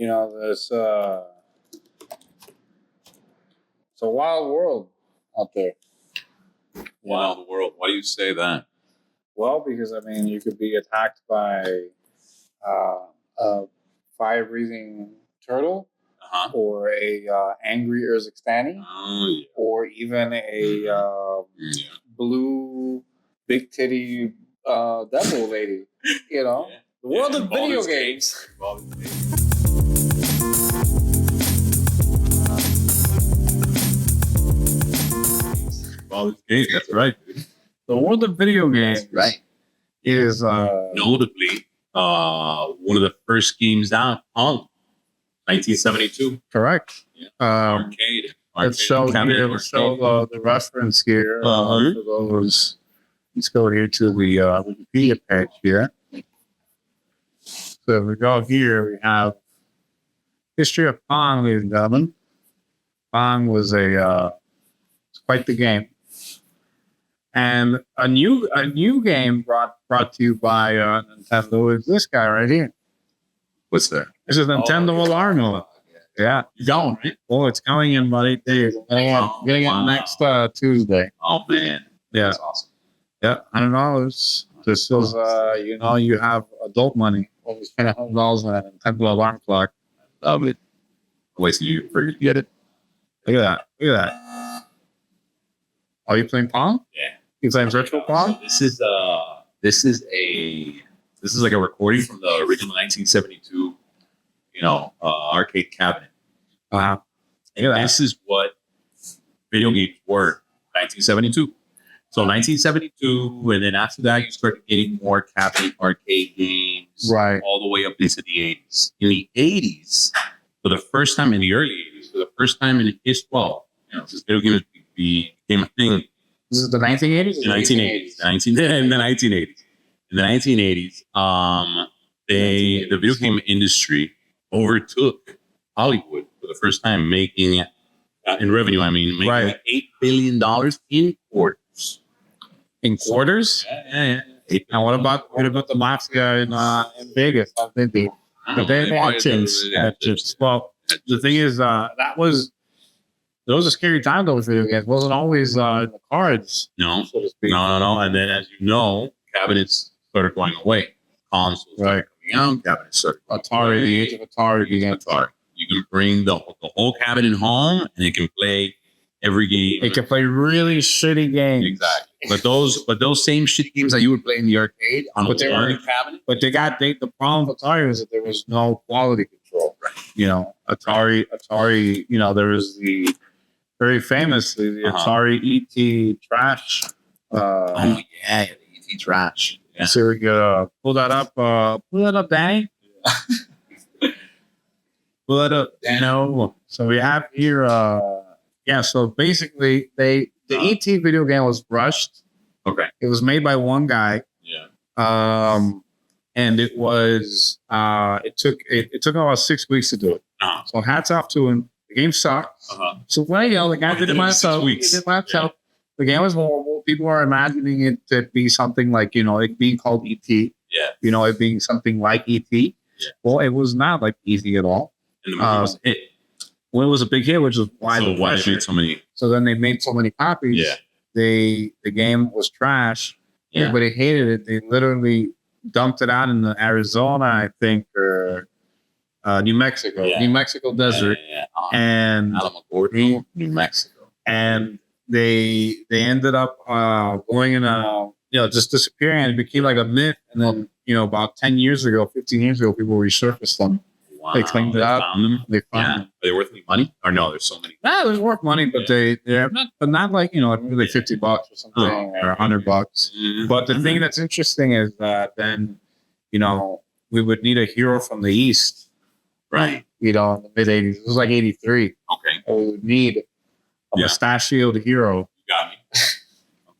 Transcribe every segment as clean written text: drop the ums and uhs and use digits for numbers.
there's it's a wild world out there. Wild world. Why do you say that? Well, because you could be attacked by a fire-breathing turtle, or a angry Urzikstani, or even a blue big titty devil lady. The world of video games. That's right. The world of video games, is notably one of the first games out on 1972. Correct. Arcade. Let's show the reference here. For those, let's go here to the Wikipedia page here. So if we go here, we have history of Pong, ladies and gentlemen. Pong was quite the game. And a new game brought to you by Nintendo is this guy right here. What's that? This is Nintendo Alarm. Yeah, you going, right? Oh, it's coming in, buddy. Getting it next Tuesday. Oh man, yeah, that's awesome. Yeah, $100. This is you have adult money. Always spend $100 on a Nintendo Alarm clock. Love it. Wait, so you get it? Look at that. Are you playing Pong? Yeah. You playing virtual Pong? So this is like a recording from the original 1972, arcade cabinet. This is what video games were, 1972. So 1972, and then after that, you started getting more cabinet arcade games, right, all the way up into the 80s. In the 80s, for the first time in the early 80s, for the first time in history, since video games became a thing. This is the 1980s? The 1980s. In the 1980s. In the 1980s, the video game industry overtook Hollywood for the first time, making in revenue. Making like $8 billion in quarters. In quarters? Yeah. And what about the mafia in Vegas? They had chips. Well, the thing is, there was a scary time though with video games. It wasn't always in the cards. No, so to speak. No. And then, as you know, cabinets started going away. Consoles started coming out. Cabinets started Atari, the age of Atari began. You can bring the whole cabinet home, and it can play every game. It can play really shitty games. Exactly. But those same shitty games that you would play in the arcade on a cabinet. But the problem with Atari was that there was no quality control. Right. Atari. There was the very famously the Atari ET trash. The ET trash. Yeah. So we could pull that up. Pull that up, Danny. Pull that up, Dano. So we have here. So basically, the ET video game was rushed. Okay. It was made by one guy. Yeah. And it was it took about 6 weeks to do it. So hats off to him. The game sucked. So the guy did it myself. He did it myself. The game was horrible. People are imagining it to be something like, it being called ET. Yeah. It being something like ET. Yeah. Well, it was not like ET at all. And the movie was a hit. Well, it was a big hit, which is why they made so many. So then they made so many copies. Yeah. The game was trash. Yeah. Everybody hated it. They literally dumped it out in Arizona, I think, or New Mexico. Yeah. New Mexico desert. Yeah. And Alamogordo, New Mexico. And they ended up going in just disappearing, and it became like a myth. And then, about 10 years ago, 15 years ago, people resurfaced them. Wow. They cleaned it up. Found them. They found them. Are they worth any money? Or no, there's so many. Yeah, there's worth money, but they're not like, like $50 or something, or $100. Mm-hmm. But the thing that's interesting is that then, we would need a hero from the East. Right. In the mid 80s. It was like 83. Okay. And we would need a mustachioed hero. You got me.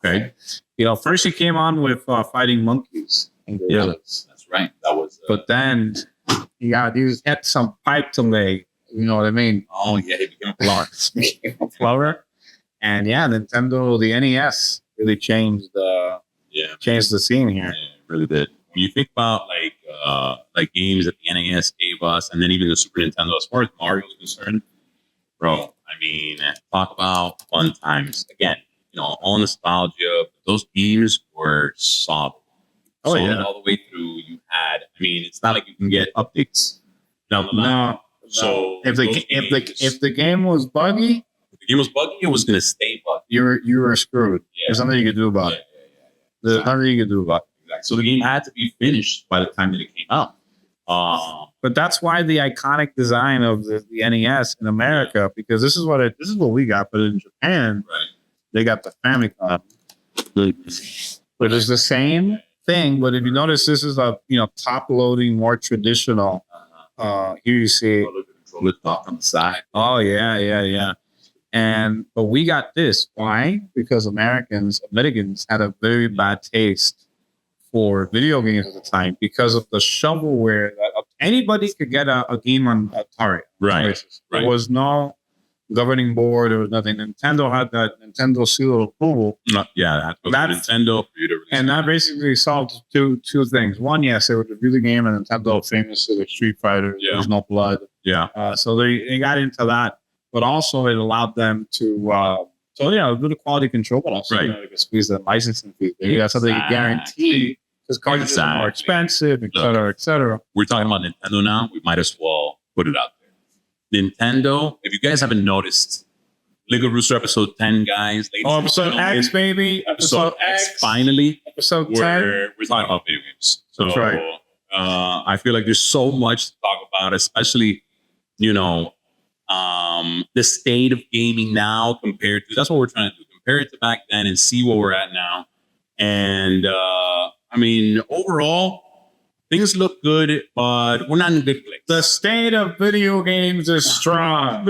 Okay. First he came on with fighting monkeys and gorillas. That's right. That was. But then he had some pipe to lay. You know what I mean? Oh yeah, he became a flower. And Nintendo, the NES really changed the scene here. Yeah, it really did. when you think about like games that the NES gave us, and then even the Super Nintendo, as far as Mario is concerned, bro. I mean, talk about fun times. Again, all nostalgia. Those games were solid. Oh, yeah. All the way through. You had. I mean, it's not like you can get updates. No. So if the game was buggy, it was going to stay buggy. You were screwed. Yeah. There's nothing you could do about it. There's nothing you could do about it. Exactly. So the game had to be finished by the time that it came out. But that's why the iconic design of the NES in America, because this is what we got. But in Japan, they got the Famicom, which is the same thing. But if you notice, this is a top loading, more traditional. Here you see controller top on the side. Oh yeah. But we got this. Why? Because Americans had a very bad taste for video games at the time because of the shovelware that anybody could get a game on Atari. Right. There was no governing board. There was nothing. Nintendo had that Nintendo seal of approval. That Nintendo. And that basically solved two things. One, yes, it was a video game, and Nintendo famous for the Street Fighter. Yeah. There's no blood. Yeah. So they got into that, but also it allowed them to do the quality control, but also they could squeeze the licensing fee. That's something you guarantee because cartridges are more expensive, et cetera, et cetera. We're talking about Nintendo now. We might as well put it out there. Nintendo, if you guys haven't noticed, Liquid Rooster episode 10, guys. Episode X, baby. Episode X. Finally. Episode 10. We're talking about video games. So, that's right. I feel like there's so much to talk about, especially, the state of gaming now compared to, that's what we're trying to do. Compare it to back then and see where we're at now. And, I mean, overall, things look good, but we're not in a good place. The state of video games is strong.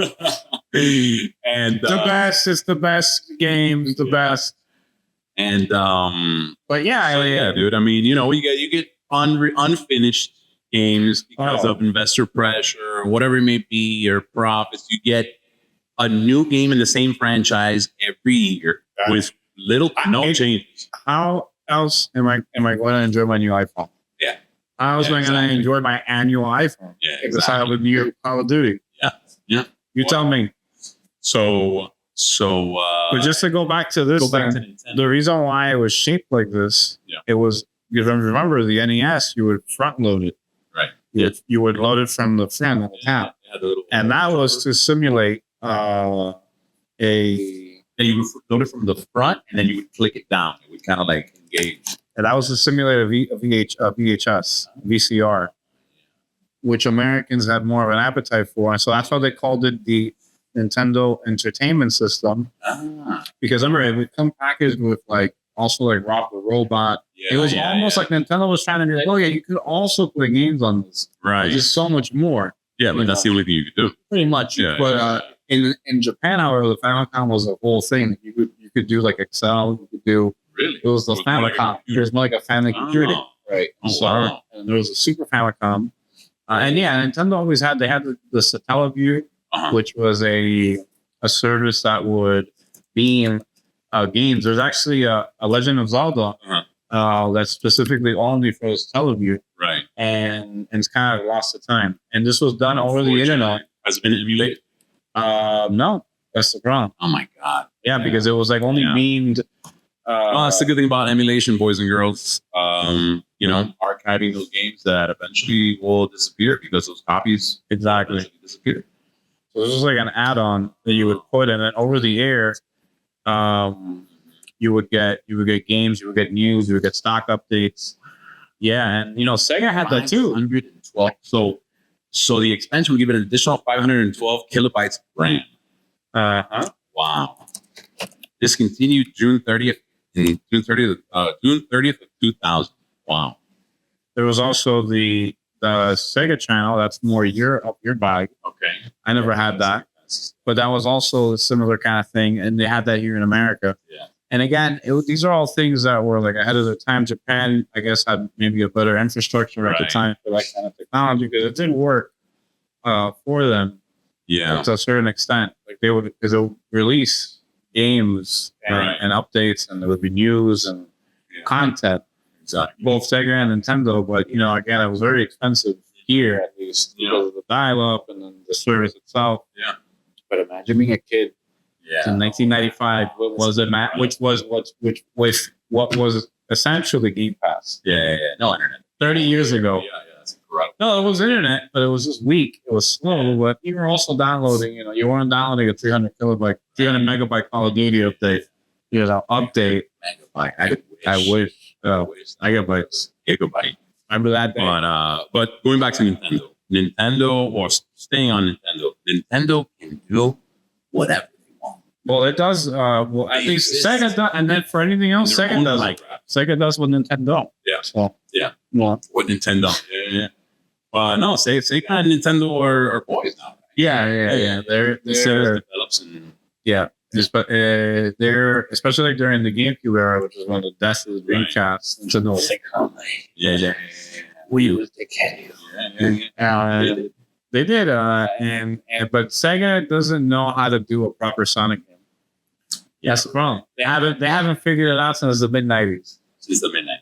And the best is the best games, the best. And but yeah, dude. I mean, you get unfinished games because of investor pressure or whatever it may be, or profits. You get a new game in the same franchise every year with no changes. How else am I going to enjoy my new iPhone? Yeah. How else am I going to enjoy my annual iPhone? Yeah, exactly. Because I have a new Call of Duty. Yeah. You tell me. So but just to go back to this thing, the reason why it was shaped like this, it was, you remember the NES, you would front load it. Right. You would load it from the front of the top. And that was to simulate and you would load it from the front, and then you would click it down. It would kind of like engage. And that was to simulate a VHS, VCR, which Americans had more of an appetite for. And so that's why they called it the Nintendo Entertainment System. Because remember, it would come packaged with also Rock the Robot. It was almost like Nintendo was trying to be like, oh yeah, you could also play games on this. Right. There's so much more. Yeah, but that's the only thing you could do. Pretty much. Yeah, but in Japan, however, the Famicom was a whole thing. You could do Excel. You could do. Really? It was the Famicom. It was more like a family computer. Right. Wow. And there was a Super Famicom. Nintendo always had. They had the Satellaview, which was a service that would beam games. There's actually a Legend of Zelda that's specifically only for Satellaview. Right. And it's kind of lost the time. And this was done over the internet. Has it been emulated? No, that's the problem. Oh my god. Yeah, because it was only beamed. That's the good thing about emulation, boys and girls. Archiving those games that eventually will disappear because those copies disappear. So this was like an add-on that you would put in it over the air. You would get games, you would get news, you would get stock updates. Yeah, and Sega had that too. 112. So the expansion would give it an additional 512 kilobytes of RAM. Wow. Discontinued June 30th. June 30th of 2000. Wow. There was also the Sega channel. That's more up your bag. Okay. I never had that, but that was also a similar kind of thing, and they had that here in America. Yeah. And again, these are all things that were ahead of their time. Japan, I guess, had maybe a better infrastructure at the time for that kind of technology because it didn't work for them. Yeah. To a certain extent, they would release games and updates, and there would be news and content. both Sega and Nintendo. But again, it was very expensive here, at least, because of the dial-up and then the service itself. Yeah. But imagine being a kid in 1995, which was essentially Game Pass. No internet. 30 years ago. Yeah, that's incredible. No, it was internet, but it was just weak. It was slow, but you were also downloading. You weren't downloading a 300 megabyte Call of Duty update. Update. Megabyte. I wish. Gigabytes. Gigabyte. Remember that day? But going back to Nintendo, or staying on Nintendo can do whatever they want. Well, it does. At least Sega does, and then for anything else, Sega does. Sega does with Nintendo. Yeah. So What Nintendo? Yeah. No, say kind of Nintendo are boys now. Yeah. They're develops and but they're especially like during the GameCube era, which is one of the best of the Dreamcast. Nintendo was like, yeah. We was the kid. They did, but Sega doesn't know how to do a proper Sonic game. That's the problem. They haven't figured it out since the mid-90s. Since the midnight.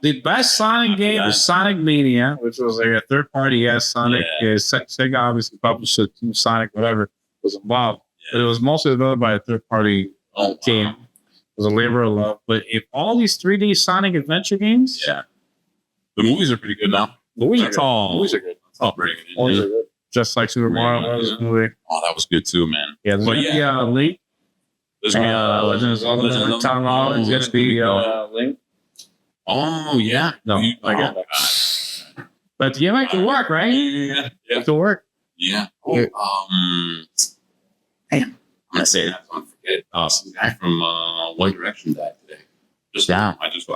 The best Sonic game was Sonic Mania, which was like a third party. Yes, Sonic. Sega obviously published it. Team Sonic, whatever was involved, but it was mostly developed by a third party team. It was a labor of love. But if all these 3D Sonic adventure games, the movies are pretty good now. Movies are good. It's all pretty good. Movies are good. Just like Super Mario Bros. Movie. Oh, that was good too, man. Yeah, Link. There's Legend of Zelda Town Hall is going to be Link. Oh, yeah. No, I get that. But you make it work, right? Yeah. Make it work. Yeah. Hey, I'm gonna say that. I forget. Some guy from One Direction died today. I just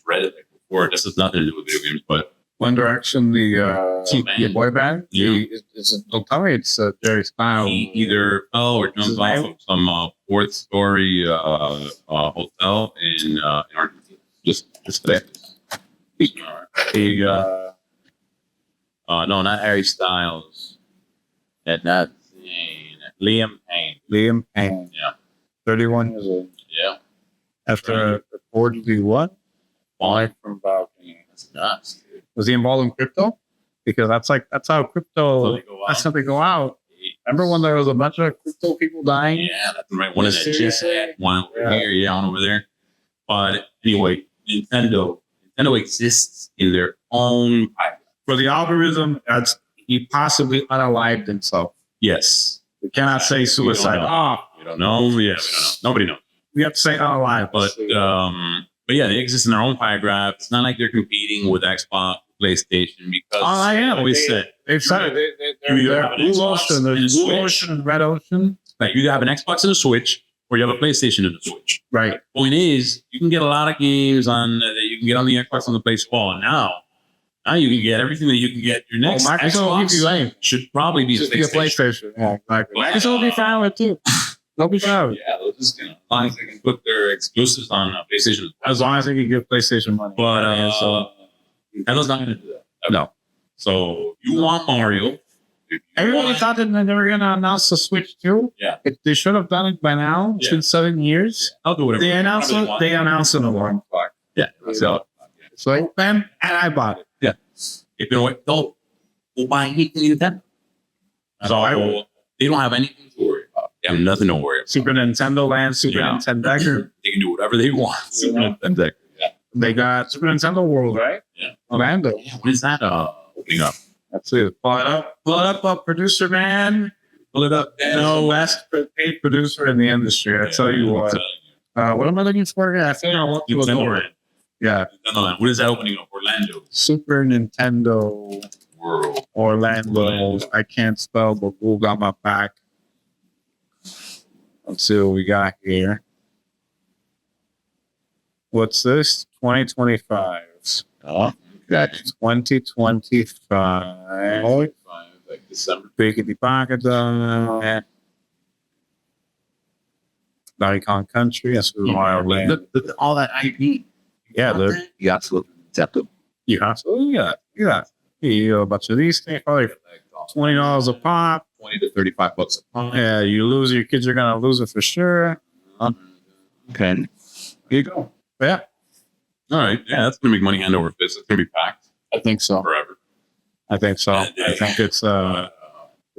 read it before. This has nothing to do with video games, but One Direction, the boy band. Don't tell me it's Jerry Styles. He either fell or jumped off of some fourth story hotel in Argentina. Just today. No, not Harry Styles. Not Liam Payne. Yeah. 31 years old. Yeah. After reportedly what? Falling from balcony. That's nuts, dude. Was he involved in crypto? Because that's how crypto. That's how they go out. Remember when there was a bunch of crypto people dying? Yeah, that's right. One in the chat, one over here, one over there. But anyway, Nintendo exists in their own pipeline. For the algorithm, he possibly unalived himself. Yes. We cannot say suicide. We don't know. Yeah, we don't know. Nobody knows. We have to say unalived. But yeah, they exist in their own paragraph. It's not like they're competing with Xbox, PlayStation, because always said they've said they're Blue Ocean, there's Blue Ocean and Red Ocean. Like you have an Xbox and a Switch, or you have a PlayStation and a Switch. Right. Point is, you can get a lot of games that you can get on the Xbox on the PlayStation. Now you can get everything that you can get. Your next Xbox should probably be a PlayStation. Yeah, exactly. Microsoft will be fine with it too. They'll be fine with it. Yeah, they'll just, as long as they can put their exclusives on PlayStation. As long as they can give PlayStation money. But Nintendo's not going to do that. No. So you want Mario. Everybody thought that they were going to announce the Switch too. Yeah. They should have done it by now. It's been 7 years. I'll do whatever. They announced it in a long time. Yeah. So and I bought it. Yeah. If you know what, they'll buy anything Nintendo. So they don't have anything to worry about. They have nothing to worry about. Super Nintendo Land, Super Nintendo. They can do whatever they want. Super Nintendo. Yeah. They got Super Nintendo World, right? Yeah. Orlando. When is that opening up? That's it. Pull it up, producer man. Pull it up. Last paid producer in the industry. I tell you what. What am I looking for again? I think I want to go. Yeah. What is that opening up? Orlando. Super Nintendo World. Orlando. I can't spell, but Google got my back. Let's see what we got here. What's this? 2025. Oh. That's 2025. Like December. Biggity Pocket. Donkey Kong Country. That's Orlando. All that IP. Yeah, you absolutely accept them. You absolutely got. You a bunch of these things, probably $20 a pop. $20 to $35 a pop. Yeah, you lose, your kids are gonna lose it for sure. Okay, here you go. Yeah, All right. Yeah, that's gonna make money hand over fist. It's gonna be packed I think so. forever. I think so. And, I think it's we're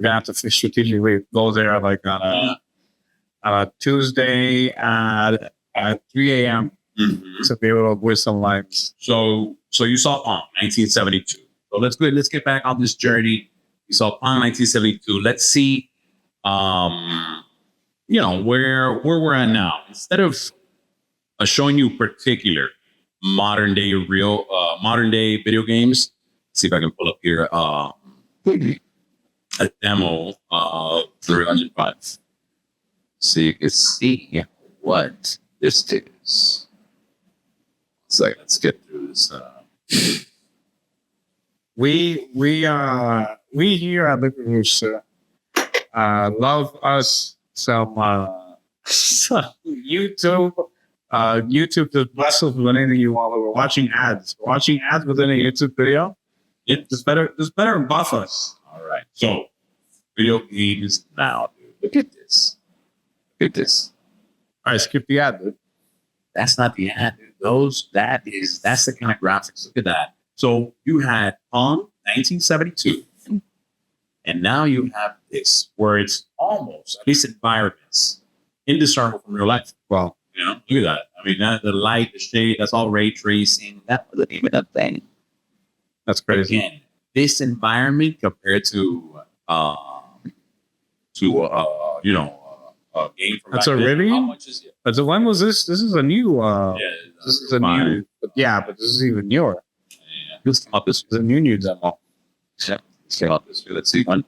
gonna have to strategically go there like on a Tuesday at 3 a.m. Mhm. to be able to avoid some lines. So you saw Pong 1972. So let's get back on this journey. You saw Pong 1972. Let's see, where we're at now. Instead of showing you particular modern day video games. See if I can pull up here a demo of 305. So you can see what this is. So let's get through this. We here at Liquid Rooster love us some YouTube. YouTube just bless us with anything you want. We're watching ads. Watching ads within a YouTube video. It's better than buff us. All right. So video games now, dude. Look at this. Look at this. All right, skip the ad, dude. That's not the ad, dude. That's the kind of graphics. Look at that. So you had Pong 1972, and now you have this where it's almost, at least environments, indiscernible from real life. Well, look at that. I mean, the light, the shade, that's all ray tracing. That wasn't even a thing. That's crazy. Again, this environment compared to a game from That's back then, already. how much is it? But so when was this? This is a new. This is a new. But this is even newer. Let's come up this. It's a new demo. Let's come up this. Let's see. 1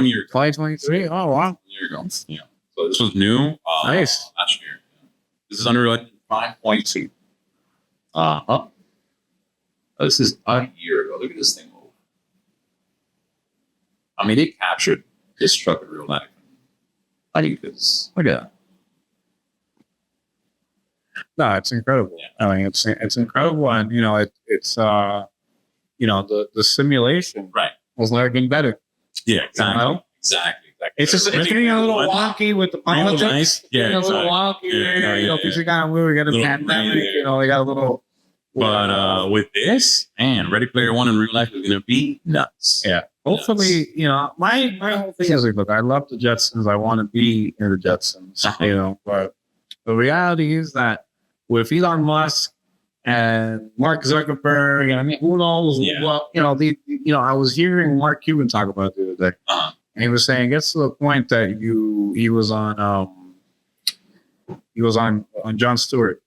year. 2023. Oh wow! 1 year ago. Yeah. So this was new. Nice. Last year. This is Unreal Engine 5.2. This is a year ago. Look at this thing move. I mean, they captured this truck in real life. I think this. Look at that. No, it's incredible. Yeah. I mean, it's incredible, and it's the simulation Right. was never getting better. Yeah, exactly. You know? Exactly. It's just it's getting a little wonky with the politics. Nice. Yeah, Getting a little exactly. wonky. Things are kind of weird. We got a pandemic. They got a little. But with this, man, Ready Player One in real life is gonna be nuts. Yeah. Hopefully, my whole thing is like, look, I love the Jetsons. I want to be in the Jetsons. But the reality is that with Elon Musk and Mark Zuckerberg, and I mean, who knows? Yeah. Well, I was hearing Mark Cuban talk about it the other day, and he was saying it gets to the point that he was on Jon Stewart,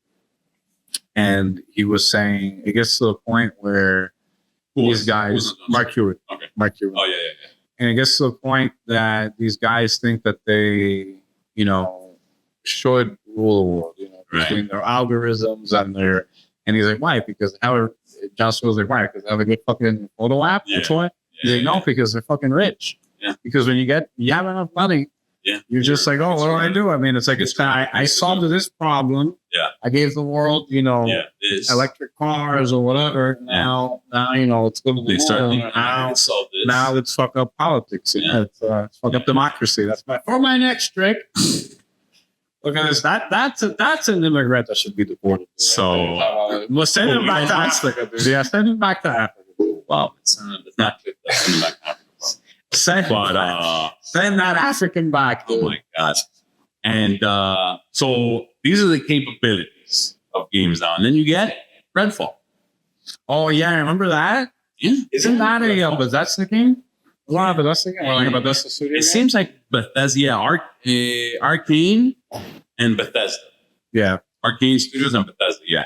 and he was saying it gets to the point where these guys, Mark Cuban, Okay. Mark Cuban, Oh yeah. and it gets to the point that these guys think that they, should rule the world, between their algorithms and he's like, why? Because John Stewart was like, why? Because they have a good fucking photo app. Yeah. That's why. He's like, no, because they're fucking rich. Yeah. Because when you have enough money, you're just like, oh, what do I do? I mean, it's like I solved this problem. Yeah. I gave the world, electric cars or whatever. Now, it's going to be now let's fuck up politics. Yeah. Let's fuck up democracy. That's for my next trick. Look at this. That's an immigrant that should be deported. So we'll send him back to Africa. Dude. Yeah, send him back to Africa. Wow, it's not good. Send back to Africa. Send that African back. Dude. Oh my gosh. And so these are the capabilities of games now. And then you get Redfall. Oh yeah, remember that? Yeah. Isn't that a Bethesda game? Well, Bethesda game? Or like a Bethesda studio? It seems like Bethesda, Arcane and Bethesda. Yeah. Arcane Studios and Bethesda, yeah.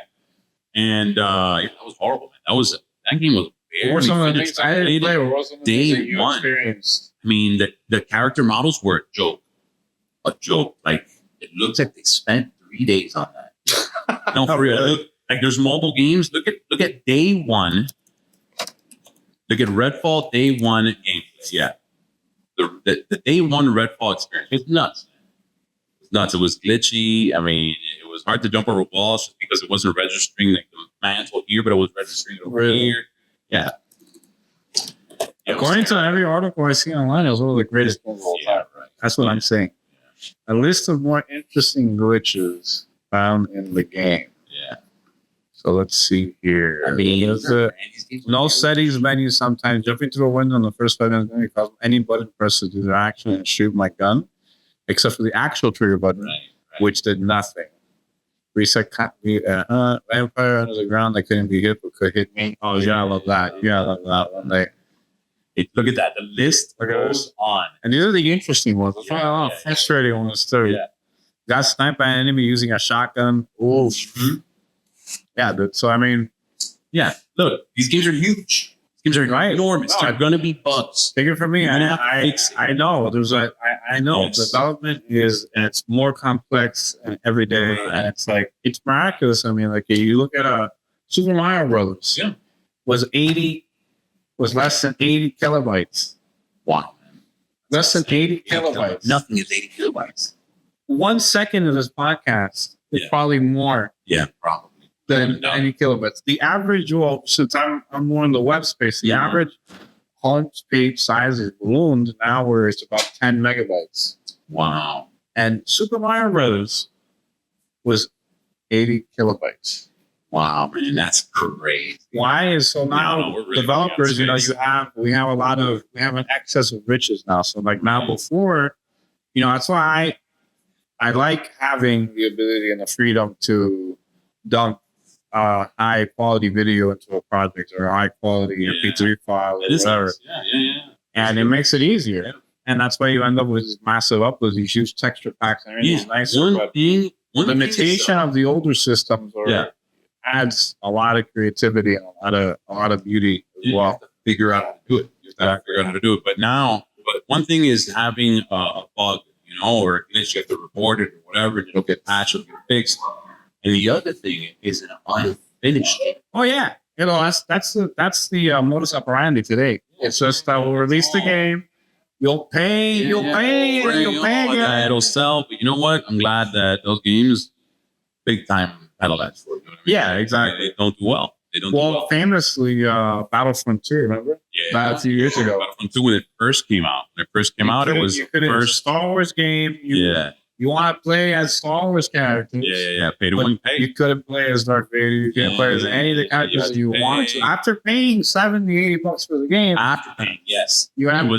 And that was horrible, man. That game was Or some of the finished. things I didn't play. Or wasn't Day one. Experienced? I mean, the character models were a joke. A joke. Like, it looks like they spent 3 days on that. No, for real. Really? Like, there's mobile games. Look at day one. Look at Redfall day one gameplay. Yeah. The day one Redfall experience. It's nuts. It's nuts. It was glitchy. I mean, it was hard to jump over walls just because it wasn't registering like the mantle here, but it was registering it over here. Yeah. According to every article I see online, it was one of the greatest games of all time. Right. That's what I'm saying. A list of more interesting glitches found in the game. So let's see here. No settings menu. Sometimes jumping to a window on the first button is cause any button press to do the action and shoot my gun, except for the actual trigger button, which did nothing. Reset vampire under the ground that couldn't be hit but could hit me. Oh yeah, I love that. Yeah, I love that one. Look at that. The list goes on. And these are the interesting ones. Frustrating ones too. Yeah. Got sniped by an enemy using a shotgun. Oh, yeah. So I mean, yeah. Look, these games are huge. These games are enormous. They're gonna be bugs. Take it from me. I know. I know development is, and it's more complex every day, and it's like it's miraculous. I mean, like you look at Super Mario Brothers. Yeah. Was less than 80 kilobytes. Wow. Less than 80 kilobytes. Nothing is 80 kilobytes. 1 second of this podcast is probably more. Yeah, probably. Than 80 kilobytes. The average, well, since I'm more in the web space, the average page size is ballooned now where it's about 10 megabytes. Wow. And Super Mario Brothers was 80 kilobytes. Wow, man, that's crazy. Why is so now really developers, we have an excess of riches now. So like now before, that's why I like having the ability and the freedom to dump high quality video into a project or high quality MP3 file or whatever. Nice. And it makes it easier. Yeah. And that's why you end up with massive uploads, these huge texture packs and everything's nicer. The limitation of the older systems adds a lot of creativity and a lot of beauty as well. You have to figure out how to do it. But one thing is having a bug, or you have to report it or whatever, and it'll get patched, it'll get fixed. And the other thing is an unfinished game. Oh yeah, that's the modus operandi today. It's just that we'll release the game, you'll pay. It'll sell, but you know what? I'm glad that those games, big time battle ads for it. Yeah, exactly. They don't do well. Famously, Battlefront 2, remember? Yeah. A few years ago. Battlefront 2 when it first came out. It was the first Star Wars game. You want to play as Star Wars characters. Yeah. Pay to win. You couldn't play as Darth Vader. You can't play as any of the characters you wanted to. After paying $70-$80 for the game.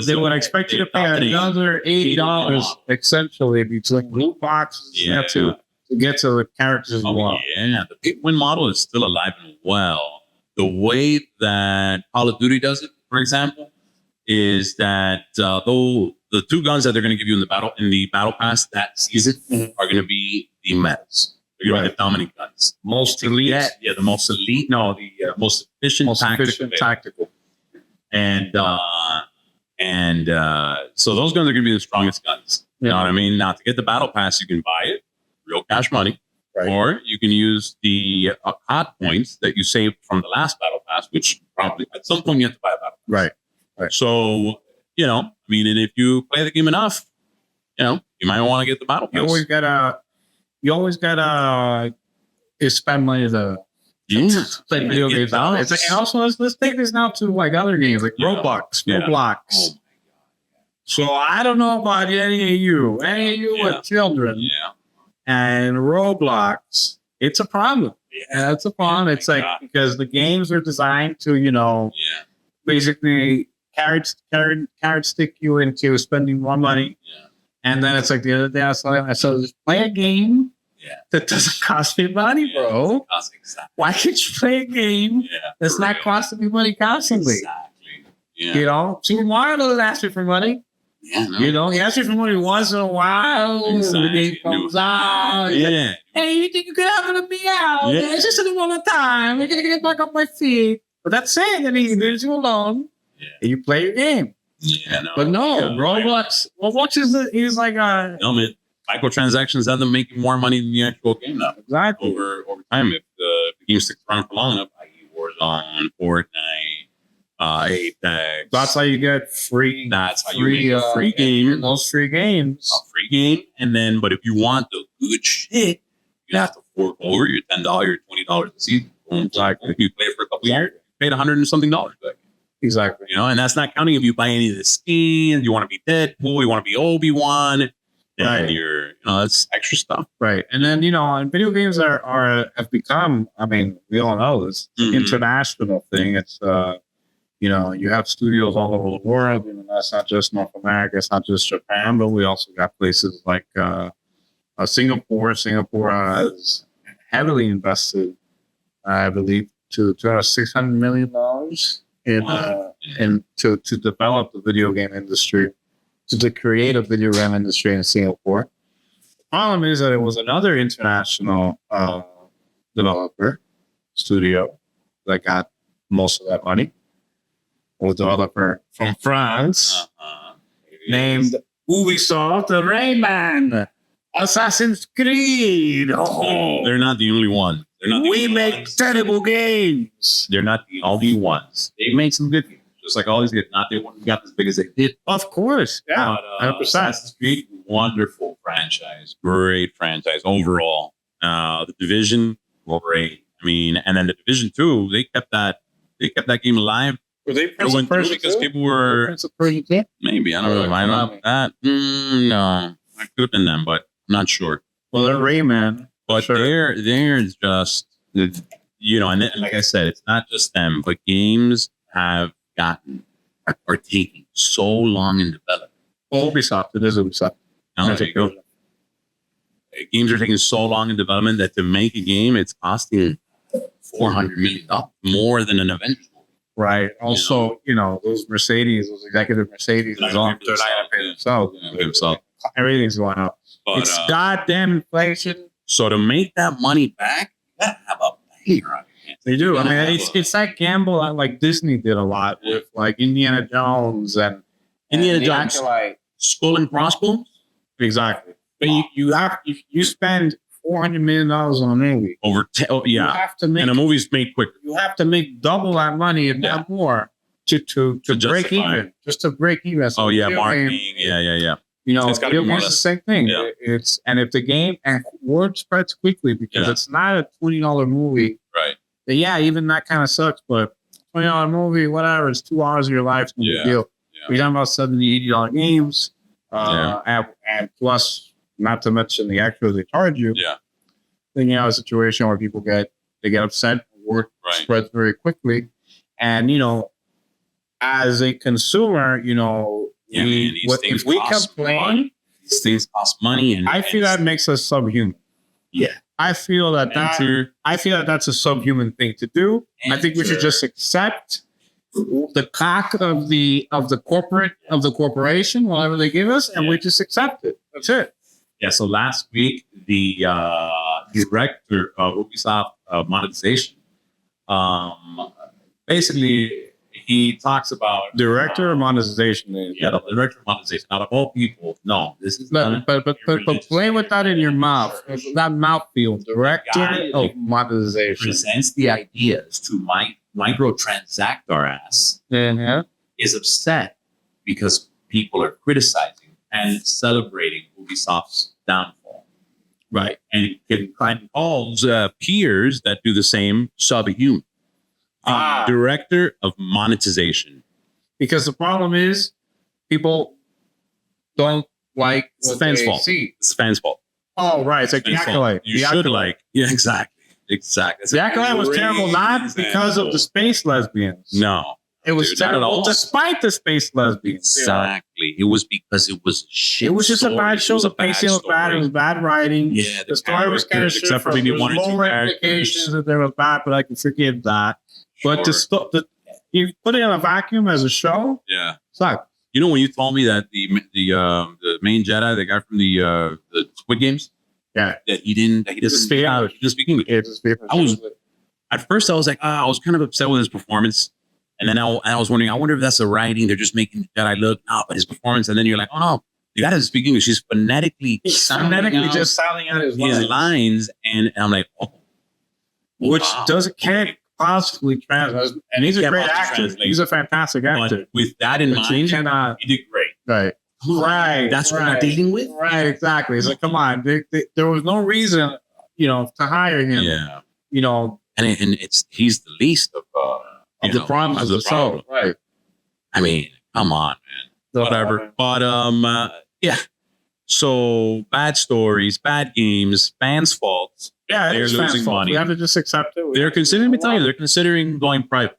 They would expect you to pay another $80 essentially between loot boxes to get to the characters you want. Yeah, the pay to win model is still alive and well. The way that Call of Duty does it, for example, is that though the two guns that they're going to give you in the battle pass that season are going to be the medals. They're going to be the dominant guns. Most elite. The most elite. No, the most efficient tactical. And so those guns are going to be the strongest guns. You know what I mean? Now, to get the battle pass, you can buy it, real cash money, or you can use the COD points that you saved from the last battle pass, which probably at some point you have to buy a battle pass. Right. So, and if you play the game enough, you might want to get the battle pass. You always gotta spend money to play video games. And also, let's take this now to like other games like Roblox. Oh my God. So I don't know about any of you with children. And Roblox, it's a problem. It's a problem. It's like because the games are designed to, basically carrot stick you into spending more money. And then it's like the other day I saw just play a game that doesn't cost me money, bro. Why can't you play a game that's not costing me money constantly? Super Mario doesn't ask me for money. He asks you for money once in a while. The game comes out. Hey, you think you could have it be out? It's just a moment of time. We're gonna get back up my feet. But that's saying that he leaves you alone and you play your game. But no, Roblox is like microtransactions have them making more money than the actual game now. Exactly. Over time, if the game sticks around for long enough, i.e. Warzone, Fortnite, Apex. That's how you get free. That's how you get free game. Those free games. A free game, and then, but if you want the good shit, you have to fork over your $10, your $20 a season. Exactly. If you play it for a couple years, you paid $100 and something back. Exactly. And that's not counting if you buy any of the skins. You want to be Deadpool, you want to be Obi-Wan, then you're that's extra stuff. Right. And then, and video games have become, I mean, we all know this, it's an international thing. It's, you have studios all over the world. That's not just North America. It's not just Japan, but we also got places like Singapore. Singapore has heavily invested, I believe, to $600 million to develop the video game industry, to create a video game industry in Singapore. The problem is that it was another international developer studio that got most of that money. A developer from France named Ubisoft, the Rayman, Assassin's Creed. Oh, they're not the only one. We make terrible games. They're not the only ones. They make some good games, just like all these games. Not they got as big as they did. Of course, yeah, 100%. Assassin's Creed, wonderful franchise, great franchise overall. The Division, great. I mean, and then the Division 2, they kept that game alive. Were they Prince of Persia because people were Prince of Persia? Maybe I don't know. I don't know that. No, I could have been them, but I'm not sure. Well, they're Rayman, but they're just and then, like I said, it's not just them, but games are taking so long in development. Ubisoft, it is Ubisoft. There you go. Games are taking so long in development that to make a game, it's costing $400 million more than an Avengers. Right. Also, those executive Mercedes, they're not going to pay themselves. Everything's going up. But, it's goddamn inflation. So to make that money back, you gotta have a player on your hands. They do. I mean, it's that gamble like Disney did a lot with like Indiana Jones and Indiana Jones, Skull and Crossbones. Exactly. But you spend $400 million on a movie. You have to make, and a movie's made quicker. You have to make double that money and more to break even. Just to break even. So marketing. Yeah. It's the same thing. Yeah. And if the game and word spreads quickly because it's not a $20 movie. Right. Even that kind of sucks, but $20 movie, whatever, it's 2 hours of your life. No big deal. Yeah. We're talking about $70, $80 games. And plus, not to mention the extras they charge you. Yeah. Then you have a situation where people get upset. Word spreads very quickly. And, as a consumer, if we complain, these things cost money, and I feel that makes us subhuman. Yeah, I feel that's a subhuman thing to do. I think we should just accept the cock of the corporation, whatever they give us, and we just accept it. That's it. Yeah. So last week, the director of Ubisoft Monetization, basically. He talks about director of monetization. The director of monetization. Out of all people, no, this is but play with that in your mouth. That mouthfeel. Director of monetization presents the ideas to microtransact our ass. Is upset because people are criticizing and celebrating Ubisoft's downfall. Right, and he calls peers that do the same subhuman. Director of monetization. Because the problem is people don't like it's fans' fault. It's fans' fault. Oh, right. It's like the Acolyte. You should like. Yeah, exactly. The Acolyte was terrible, not because of the space lesbians. No. It was terrible despite the space lesbians. Exactly. It was because it was shit. It was just a bad show. The pacing was bad. It was bad writing. Yeah. The story was kind of shit. Except for maybe one or two implications that they were bad, but I can forgive that. But you put it in a vacuum as a show. Yeah, sucks. When you told me that the main Jedi, the guy from the Squid Games, that he doesn't speak English. He doesn't speak English. At first I was like, I was kind of upset with his performance, and then I was wondering, I wonder if that's the writing. They're just making the Jedi look, but his performance, and then you're like, oh no, the guy doesn't speak English. He's phonetically just sounding out his lines, and I'm like, which can't possibly translate. And he's a great actor. He's a fantastic actor. But with that in mind, he did great. Right. Right. That's what I'm dealing with. Right. Exactly. It's like, come on. There was no reason, to hire him. Yeah. And he's the least of the problem of the show. Right. I mean, come on, man. Whatever. But So bad stories, bad games, fans' faults. Yeah, They're it's fans' losing fault. money. We have to just accept it. They're considering, let me tell you, they're considering going private.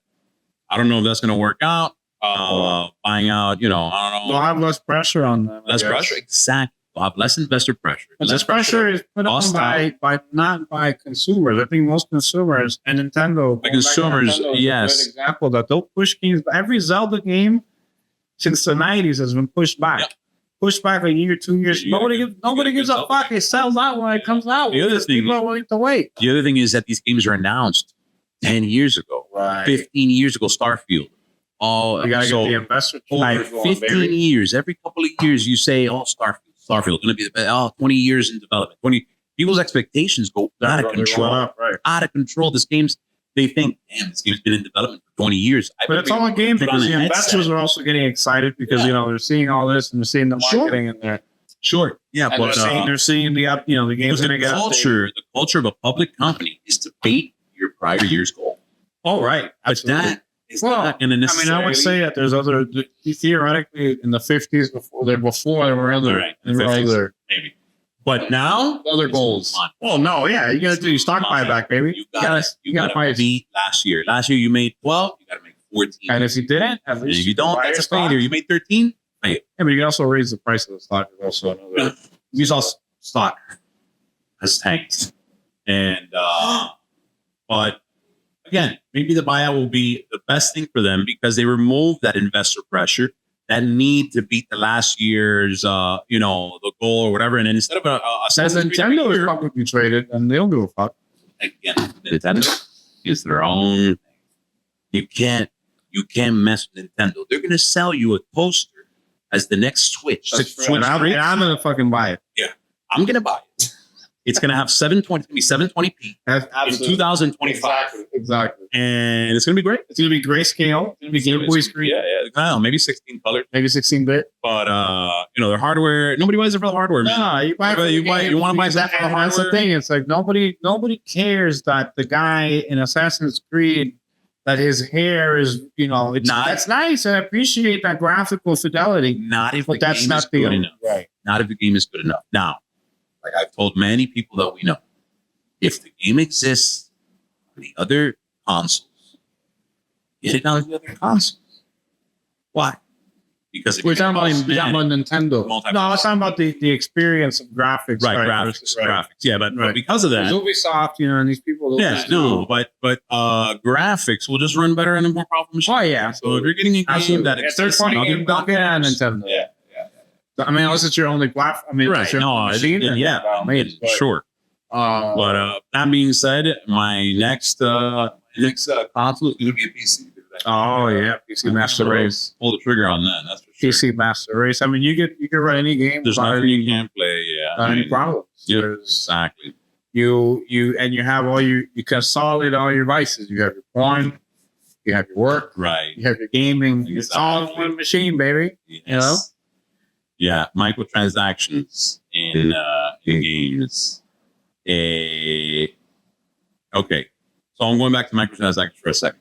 I don't know if that's going to work out. Buying out, I don't know. They'll have less pressure on them. Less pressure, exactly. They'll have less investor pressure. But this pressure is put on by not by consumers. I think most consumers and Nintendo. By consumers, Nintendo is yes. a good example that they'll push games. Every Zelda game since the 90s has been pushed back. Yep. Pushed back a year, 2 years. Nobody gives a fuck. It sells out when it comes out. The other thing, people are willing to wait. The other thing is that these games are announced 10 years ago, 15 years ago. Starfield. Oh, you gotta get the investor. Over 15 years, every couple of years, you say, "Oh, Starfield going to be the best." 20 years in development. 20 people's expectations go out of control. Out of control. This game's. They think, damn, this game's been in development for 20 years. But it's all a game because the investors are also getting excited because they're seeing all this and they're seeing the marketing in there. Sure, yeah, and but they're seeing the game's going to get culture. The culture of a public company is to beat your prior year's goal. Oh, right, absolutely. But that is not going to necessarily. I would say that there's other theoretically in the 50s before they were other maybe. But now, other goals. Well, no, yeah, you got to do stock buyback, baby. You got to beat last year. Last year you made 12. You got to make 14. And if you didn't, at least if you don't, that's a failure. You made 13. Yeah, but you can also raise the price of the stock. Also, another. Ubisoft stock has tanked, and but again, maybe the buyout will be the best thing for them because they remove that investor pressure. That need to beat the last year's, the goal or whatever. And then instead of Nintendo is publicly traded and they don't give a fuck. Again, Nintendo is their own. You can't mess with Nintendo. They're going to sell you a toaster as the next Switch. And I'm going to fucking buy it. Yeah, I'm going to buy it. It's going to have 720p in 2025. Exactly. And it's going to be great. It's going to be grayscale. It's going to be Game Boy screen. Yeah. I don't know, maybe 16 color. Maybe 16-bit. But, their hardware, nobody buys it for the hardware. No, you want to buy that for the hardware. That's the thing. It's like nobody cares that the guy in Assassin's Creed, that his hair is, that's nice. I appreciate that graphical fidelity. Not if the game is good enough. Right. Not if the game is good enough. Now, like I've told many people that we know, if the game exists on the other consoles, get it on the other consoles. Why? Because we're talking about Nintendo. No, I was talking about the experience of graphics. Right, graphics. Yeah, but because of that, Ubisoft, and these people. But graphics will just run better on a more powerful machine. Oh yeah. So if you're getting a game that exists on other Nintendo. Yeah. I mean, unless it's your only platform. I mean, right? No, sure. But that being said, my next console is going to be a PC. Oh yeah, PC Master Race. Pull the trigger on that. That's for sure. PC Master Race. I mean, you can run any game. There's nothing you can't play. Yeah, any problems. Yeah, exactly. You have you consolidate all your devices. You have your porn, you have your work, right? You have your gaming. Exactly. It's all in one machine, baby. Yes. Yeah, microtransactions in games. Okay, so I'm going back to microtransactions for a second.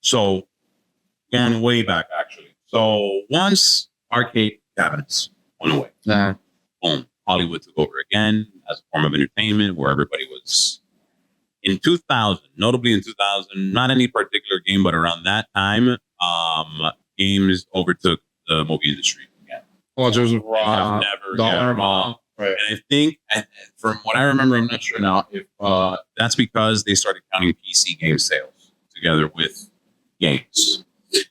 So going way back actually. So once arcade cabinets went away, boom, Hollywood took over again as a form of entertainment where everybody was in 2000, notably in 2000, not any particular game, but around that time, games overtook the movie industry again. Well, there's a Right. And I think, from what I remember, I'm not sure now if that's because they started counting PC game sales together with games.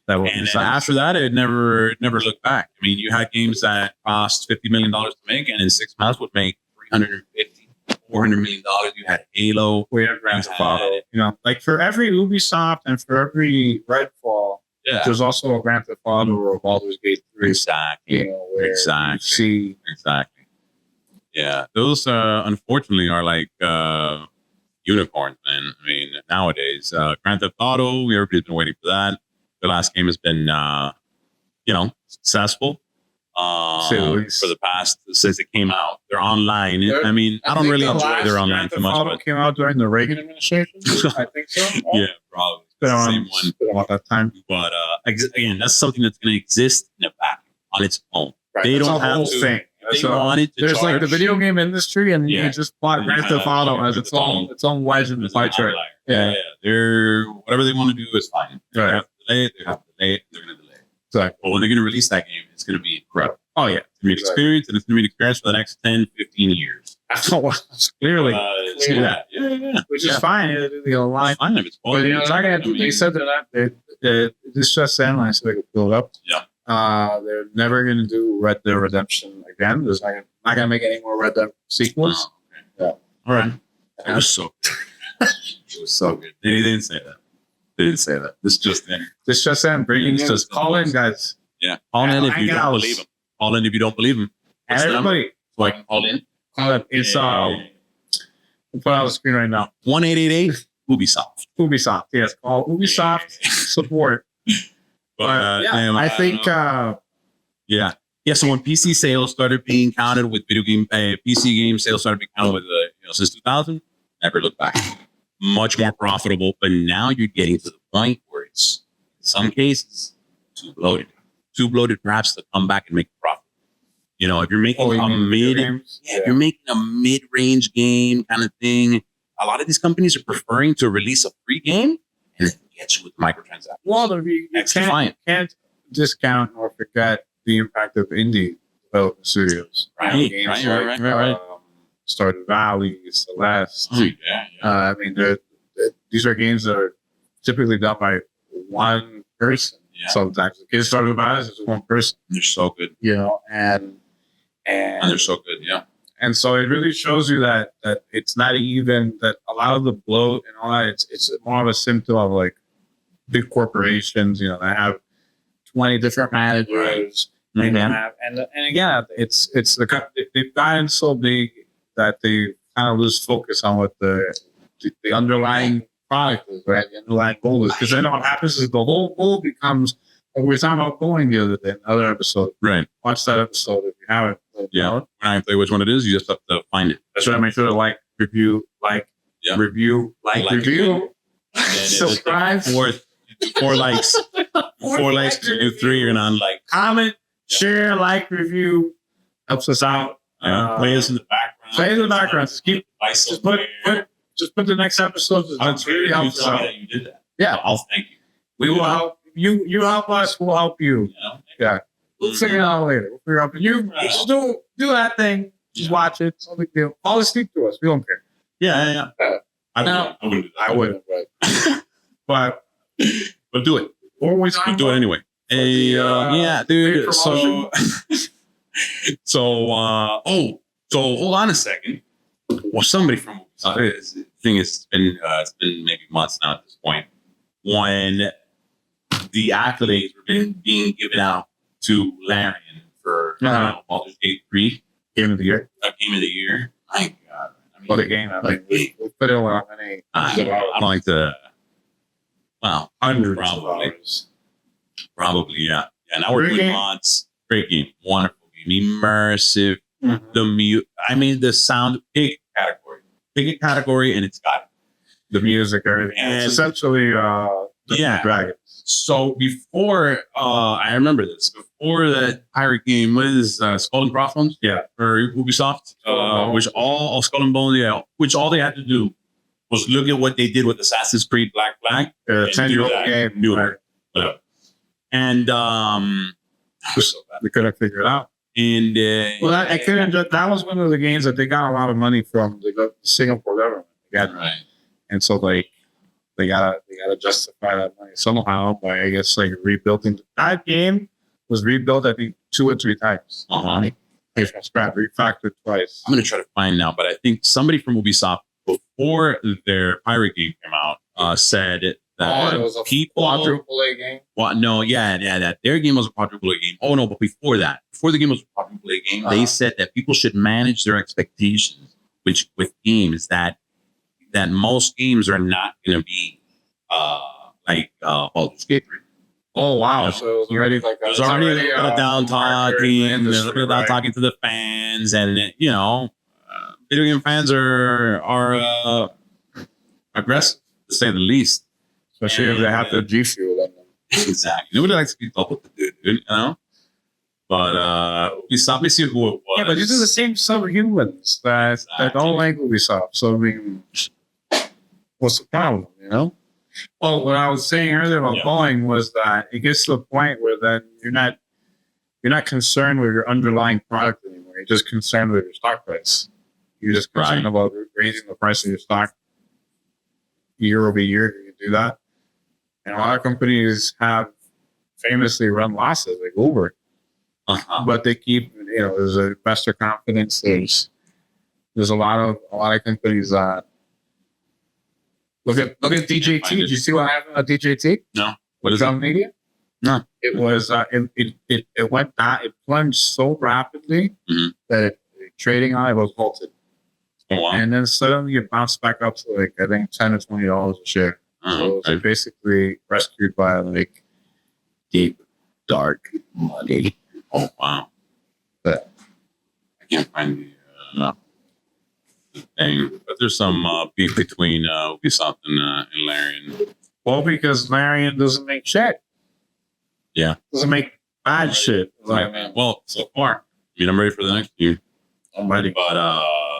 And after that, it never looked back. I mean, you had games that cost $50 million to make, and in 6 months would make $350, $400 million. You had Halo. We had Grand Theft Auto. Like for every Ubisoft and for every Redfall, there's also a Grand Theft Auto or a Baldur's Gate 3. Exactly. Exactly. Yeah, those unfortunately are like unicorns, man. I mean, nowadays, Grand Theft Auto, everybody's been waiting for that. The last game has been, successful for the past since it came out. They're online. I mean, I don't really enjoy their online too much. Grand Theft Auto came out during the Reagan administration. I think so. Yeah, probably. Same one. About that time. But again, that's something that's going to exist in a vacuum on its own. Right. They That's don't the have whole to. thing. They wanted to There's like the video game industry, and you Yeah. can just plot Grand Theft Auto as its own wedge in the pie chart. Yeah. They're whatever they want to do is fine. They Right. have to delay it. They have to delay it. They're going to delay it. Exactly. But when they're going to release that game, it's going to be incredible. Oh yeah. It's going to be an experience, and it's going to be an experience for the next 10, 15 years. Clearly, Yeah. which is fine. Line. Fine if it's But you know, quality. they're not gonna, they said that this just endline so they could build up. Yeah. They're never gonna do Red Dead Redemption again. There's not gonna make any more Red Dead sequels. Oh, okay. Yeah. All right. It was so good. It was so good. They didn't say that. They didn't say that. This just in. This just in. Breaking It's news. just Call in, guys. Yeah. Call in if you don't Hangouts. believe him. Call in if you don't believe him. And What's the number? everybody, So I can call in. call it. It's I'll put it on the screen right now. 1-888 Ubisoft. Ubisoft. Yes. Call Ubisoft support. But yeah, I think. Yeah. So when PC sales started being counted with PC game sales started being counted with since 2000, never looked back. Much more profitable, but now you're getting to the point where it's in some cases too bloated perhaps to come back and make a profit. If you're making if you're making a mid-range game kind of thing, a lot of these companies are preferring to release a free game and then get you with microtransactions. Well, you can't discount or forget the impact of indie development studios. Right. Stardew Valley, Celeste. Yeah. I mean, these are games that are typically done by one person. Yeah. Sometimes the kids Stardew Valley is one person. They're so good. And they're so good. Yeah. And so it really shows you that it's not even that a lot of the bloat and all that. It's more of a symptom of like big corporations. They have 20 different managers. Right. And again, they've gotten so big that they kind of lose focus on what the underlying product is, right? The underlying goal is, because then what happens is the whole goal becomes. We were talking about going the other day, another episode. Right. Watch that episode if you haven't. Yeah. When I tell you which one it is, you just have to find it. That's right. Make sure to review, review, subscribe. Four likes. 4 likes to do 3. You're gonna unlike. Comment, share, review. Helps us out. Play us in the background. Just put the next episode. It's really helps us out. You did that. Yeah. I'll thank you. We will help you. You help us. We'll help you. Yeah. We'll figure it out later. We'll figure out. You just do that thing. Just watch it. It's no big deal. Fall asleep to us. We don't care. Yeah. I wouldn't do that. I wouldn't. But do it. Always do it anyway. Yeah, dude. So hold on a second. Well, somebody from it's been maybe months now at this point when the accolades were being given out to Larian for Baldur's Gate 3 Game of the Year. Game of the Year. My God. What a game. We put in how many? I don't like to. Wow. Hundreds probably. of hours. Probably, yeah. Yeah, now we're doing mods. Great game. Wonderful game. Immersive. Mm-hmm. The sound, big category. Big category, and it's got the music, everything. And it's essentially Dragons. So before, I remember this, before that pirate game, what is Skull and Crossbones? Yeah. Or Ubisoft, which all Skull and Bones, which all they had to do was look at what they did with Assassin's Creed Black Flag. 10-year-old game. Do it. Whatever. And so we couldn't figure it out. And that was one of the games that they got a lot of money from the Singapore government. Right. And so they gotta justify that money somehow by rebuilding. That game was rebuilt I think 2 or 3 times. From scratch, refactored twice. I'm gonna try to find now, but I think somebody from Ubisoft before their pirate game came out said that it was a quadruple A game. That their game was a quadruple A game. Oh no, but before the game was a quadruple A game, they said that people should manage their expectations, which with games that most games are not going to be Baldur's Gate 3. Oh wow! So it was already down talking to the fans, and video game fans are aggressive to say the least. Especially if they have the G Fuel on them. Exactly. Nobody likes to be told what to do, dude, you know? But Ubisoft, basically who it was. Yeah, but these are the same subhumans that don't like Ubisoft. So I mean, what's the problem? You know? Well, what I was saying earlier about Boeing was that it gets to the point where then you're not concerned with your underlying product anymore. You're just concerned with your stock price. You're just concerned about raising the price of your stock year over year. You can do that, and a lot of companies have famously run losses, like Uber. But they keep, there's investor confidence. There's a lot of companies that look at DJT. Did you see what happened at DJT? No. What is it? Media? No. It was it went down. It plunged so rapidly that trading on it was halted. Oh, wow. And then suddenly it bounced back up to like I think $10 to $20 a share. So it's basically rescued by like deep dark money. Oh, wow. But I can't find the thing. But there's some beef between Ubisoft and Larian. Well, because Larian doesn't make shit. Yeah. Doesn't make bad shit. Well, so far. I mean, I'm ready for the next year. I'm ready.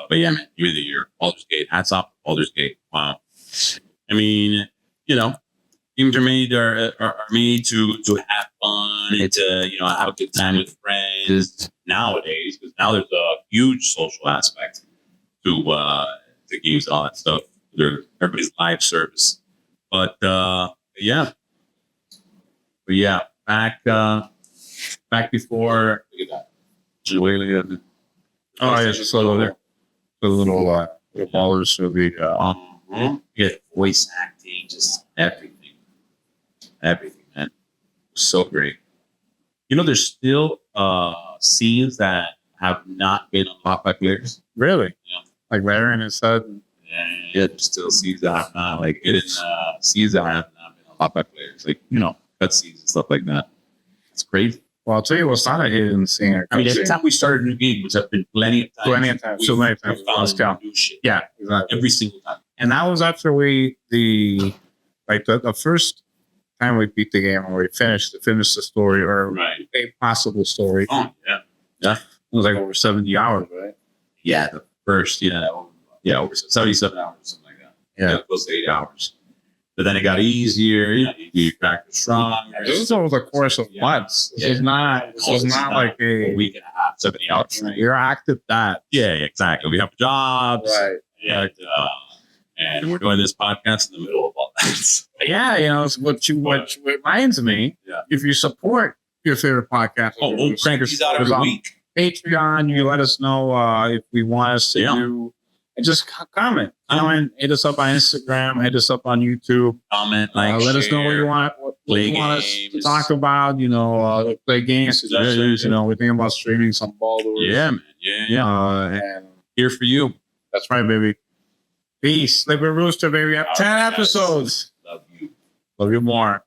But yeah, man, you're the year. Baldur's Gate. Hats off to Baldur's Gate. Wow. I mean, games are made to have fun and to have a good time with friends nowadays, because now there's a huge social aspect to games and all that stuff. Everybody's live service, but yeah, back before. Look at that. Oh yeah, just a little ballers to be yeah, voice acting, just everything, man, so great. There's still scenes that have not been unlocked by players. Really? Yeah. Like Larian has said. Yeah, there's still scenes that have not scenes that have not been unlocked by players, like cutscenes and stuff like that. It's crazy. Well, I'll tell you what's not a hidden scene. I mean, every time we started a new game, which have been plenty of times. So many times. We found new shit. Yeah, exactly. Every single time. And that was after the first time we beat the game, or we finished the story, or a possible story. Oh, yeah. It was like over 70 hours, right? Yeah, the first, over 77 hours, something like that. Yeah, close to 8 hours. But then it got easier. You practice strong. This is over the course of months. This is not like a week and a half, 70 hours. Right? You're active that. Yeah, exactly. We have jobs. Right. Yeah. And we're doing this podcast in the middle of all that. Yeah, it's what reminds me. Yeah. If you support your favorite podcast, we'll crank these out every week. Patreon, you let us know if we want us to do. And just comment. Hit us up on Instagram. Hit us up on YouTube. Comment, let us know what you want. What you want us to talk about. Play games. We think about streaming some Baldur's. Yeah, man. Yeah. And here for you. That's right, baby. Peace. Liquid Rooster, baby. 10 episodes. Love you. Love you more.